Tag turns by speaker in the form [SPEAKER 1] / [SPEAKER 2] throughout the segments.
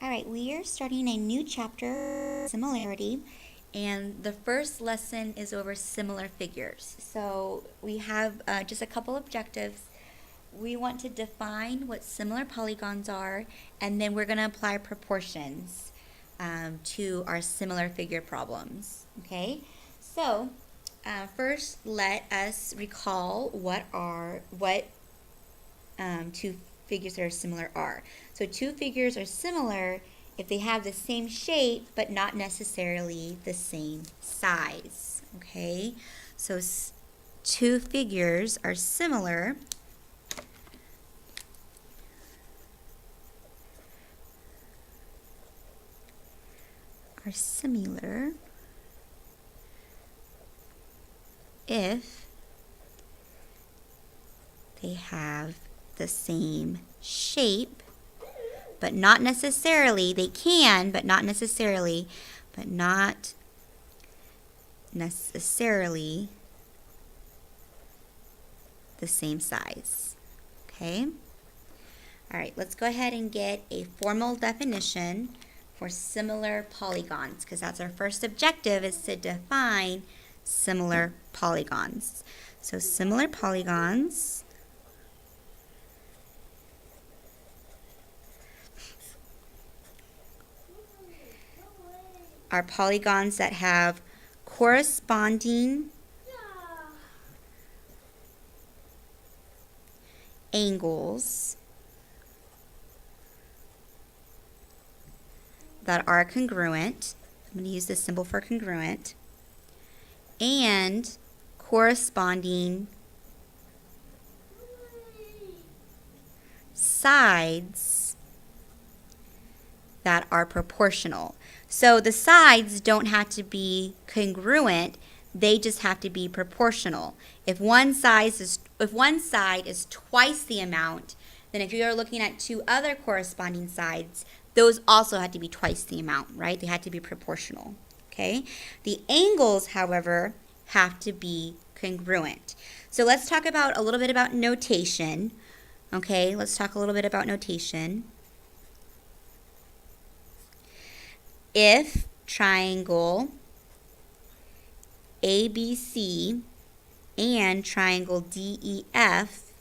[SPEAKER 1] All right, we are starting a new chapter, similarity, and the first lesson is over similar figures. So we have just a couple objectives. We want to define what similar polygons are, and then we're going to apply proportions to our similar figure problems. Okay, so first let us recall what two figures that are similar are. So two figures are similar if they have the same shape but not necessarily the same size. Okay, so two figures are similar if they have the same shape, but not necessarily, they can, but not necessarily the same size. Okay? All right, let's go ahead and get a formal definition for similar polygons, because that's our first objective, is to define similar polygons. So similar polygons are polygons that have corresponding angles that are congruent. I'm going to use this symbol for congruent, and corresponding sides that are proportional. So the sides don't have to be congruent, they just have to be proportional. If one side is twice the amount, then if you're looking at two other corresponding sides, those also have to be twice the amount, right? They have to be proportional. Okay? The angles, however, have to be congruent. So let's talk about a little bit about notation. Okay, let's talk a little bit about notation. If triangle ABC and triangle DEF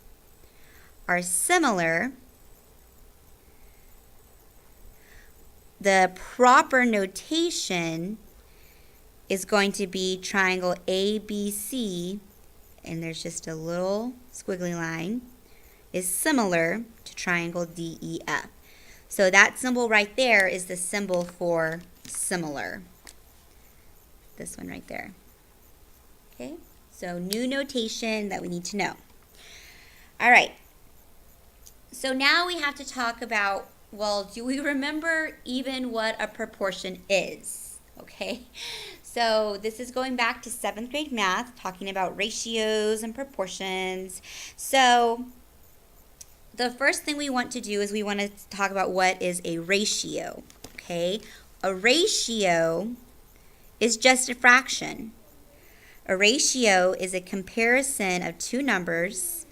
[SPEAKER 1] are similar, the proper notation is going to be triangle ABC, and there's just a little squiggly line, is similar to triangle DEF. So that symbol right there is the symbol for similar. This one right there. Okay, so new notation that we need to know. All right, so now we have to talk about, well, do we remember even what a proportion is? Okay, so this is going back to 7th grade math, talking about ratios and proportions. So the first thing we want to do is we want to talk about what is a ratio. Okay, a ratio is just a fraction. A ratio is a comparison of two numbers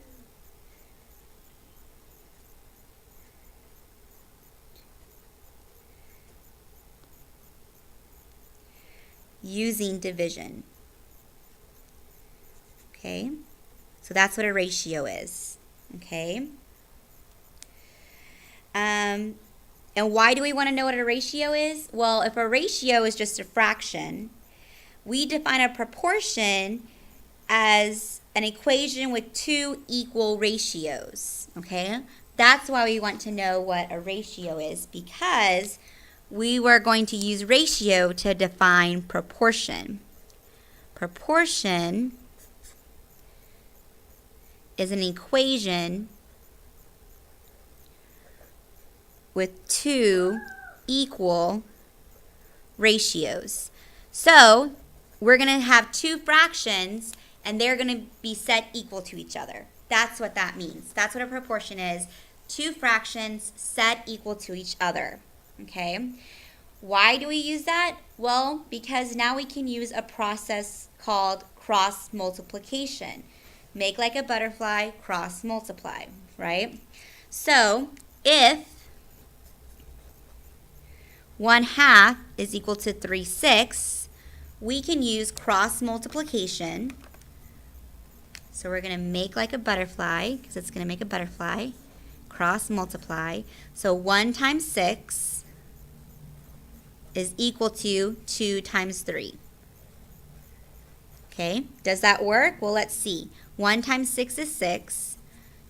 [SPEAKER 1] using division. Okay, so that's what a ratio is. Okay, and why do we want to know what a ratio is? Well, if a ratio is just a fraction, we define a proportion as an equation with two equal ratios. Okay, that's why we want to know what a ratio is, because we were going to use ratio to define proportion. Proportion is an equation with two equal ratios. So we're going to have two fractions, and they're going to be set equal to each other. That's what that means. That's what a proportion is. Two fractions set equal to each other. Okay? Why do we use that? Well, because now we can use a process called cross multiplication. Make like a butterfly, cross multiply, right? So if 1/2 is equal to 3/6, we can use cross multiplication. So we're going to make like a butterfly, because it's going to make a butterfly. Cross multiply. So 1 times 6 is equal to 2 times 3. Okay, does that work? Well, let's see. 1 times 6 is 6.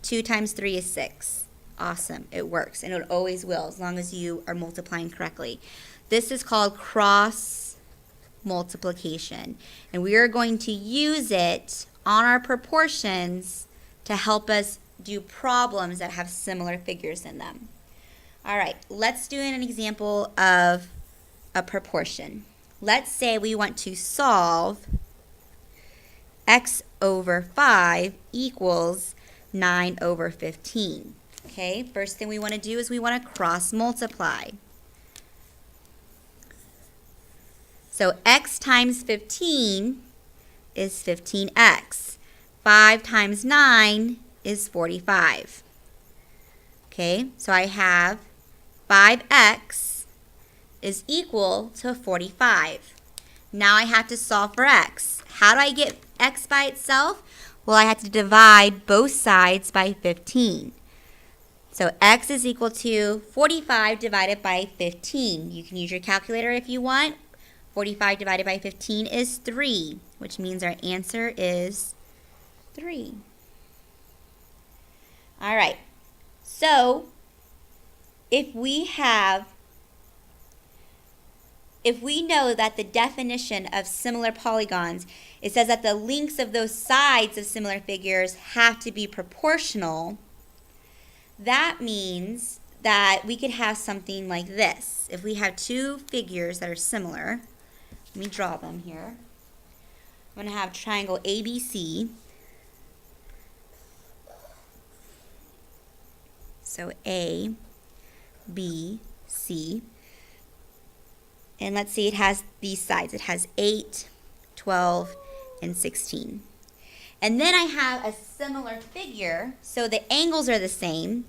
[SPEAKER 1] 2 times 3 is 6. Awesome, it works, and it always will as long as you are multiplying correctly. This is called cross multiplication, and we are going to use it on our proportions to help us do problems that have similar figures in them. All right, let's do an example of a proportion. Let's say we want to solve x over 5 equals 9 over 15. Okay, first thing we want to do is we want to cross multiply. So x times 15 is 15x. 5 times 9 is 45. Okay, so I have 5x is equal to 45. Now I have to solve for x. How do I get x by itself? Well, I have to divide both sides by 15. So x is equal to 45 divided by 15. You can use your calculator if you want. 45 divided by 15 is 3, which means our answer is 3. All right, so if we know that the definition of similar polygons, it says that the lengths of those sides of similar figures have to be proportional, that means that we could have something like this. If we have two figures that are similar, let me draw them here. I'm going to have triangle ABC. So A, B, C. And let's see, it has these sides. It has 8, 12, and 16. And then I have a similar figure, so the angles are the same,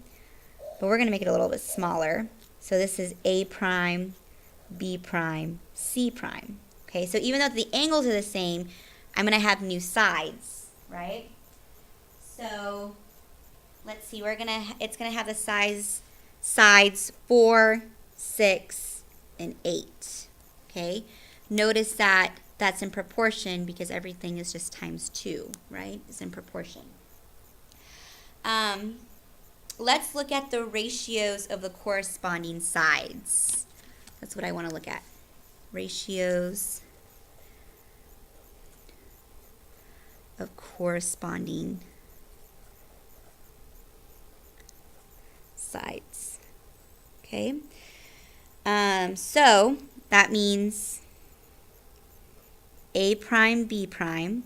[SPEAKER 1] but we're going to make it a little bit smaller. So this is A prime, B prime, C prime. Okay, so even though the angles are the same, I'm going to have new sides, right? So let's see, it's going to have the sides 4, 6, and 8. Okay, notice that that's in proportion because everything is just times 2, right? It's in proportion. Let's look at the ratios of the corresponding sides. That's what I want to look at. Ratios of corresponding sides. Okay. So that means A prime B prime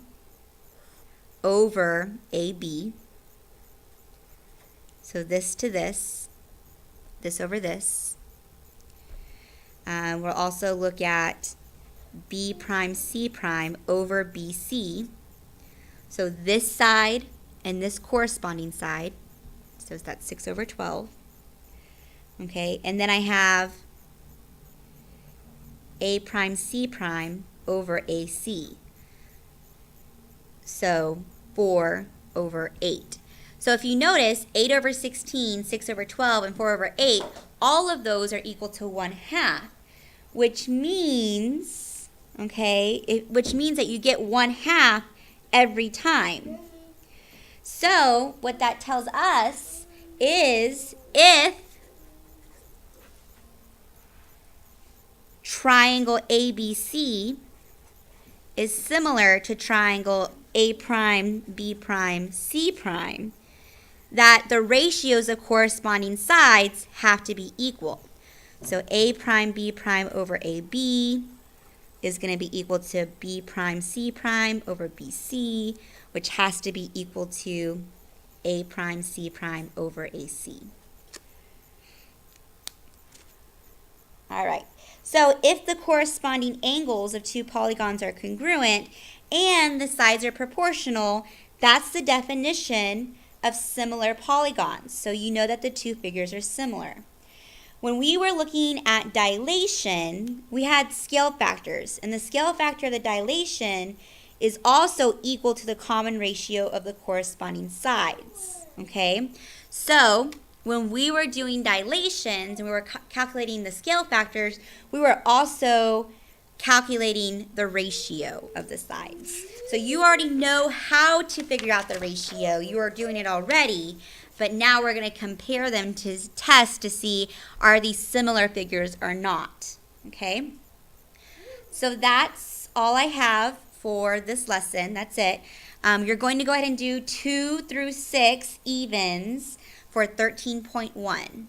[SPEAKER 1] over AB. So this to this over this. We'll also look at B prime C prime over BC. So this side and this corresponding side. So that's 6 over 12. Okay, and then I have A prime C prime over AC. So 4 over 8. So if you notice, 8 over 16, 6 over 12, and 4 over 8, all of those are equal to 1/2, which means, which means that you get 1/2 every time. So what that tells us is if triangle ABC is similar to triangle A prime, B prime, C prime, that the ratios of corresponding sides have to be equal. So A prime, B prime over AB is going to be equal to B prime, C prime over BC, which has to be equal to A prime, C prime over AC. All right. So if the corresponding angles of two polygons are congruent and the sides are proportional, that's the definition of similar polygons. So you know that the two figures are similar. when we were looking at dilation, we had scale factors, and the scale factor of the dilation is also equal to the common ratio of the corresponding sides, okay? So when we were doing dilations and we were calculating the scale factors, we were also calculating the ratio of the sides. So you already know how to figure out the ratio. You are doing it already, but now we're going to compare them to test to see are these similar figures or not, okay? So that's all I have for this lesson. That's it. You're going to go ahead and do 2 through 6 evens for 13.1.